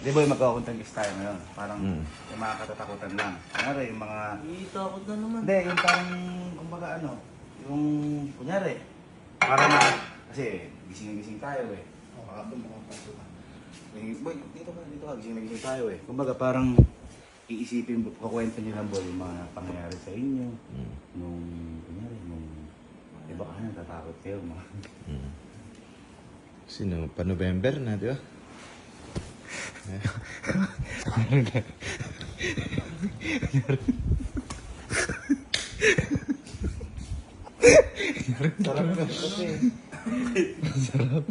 Di ba yung magkakakontang tayo ngayon? Parang yung mga katatakutan lang. Kunyari, yung mga... Takot na naman. Hindi, yung parang, kumbaga ano, yung, kunyari, parang na, kasi gising tayo eh. Baka ito, makapasok ka. Boy, dito ka, gising tayo eh. Kumbaga parang iisipin, kukwento nyo lang boy, yung mga pangyayari sa inyo. Nung, kunyari, nung, di ba ka natatakot kayo, mga... Sino? Pa-November na, di ba? Sarap kasi. Sarap.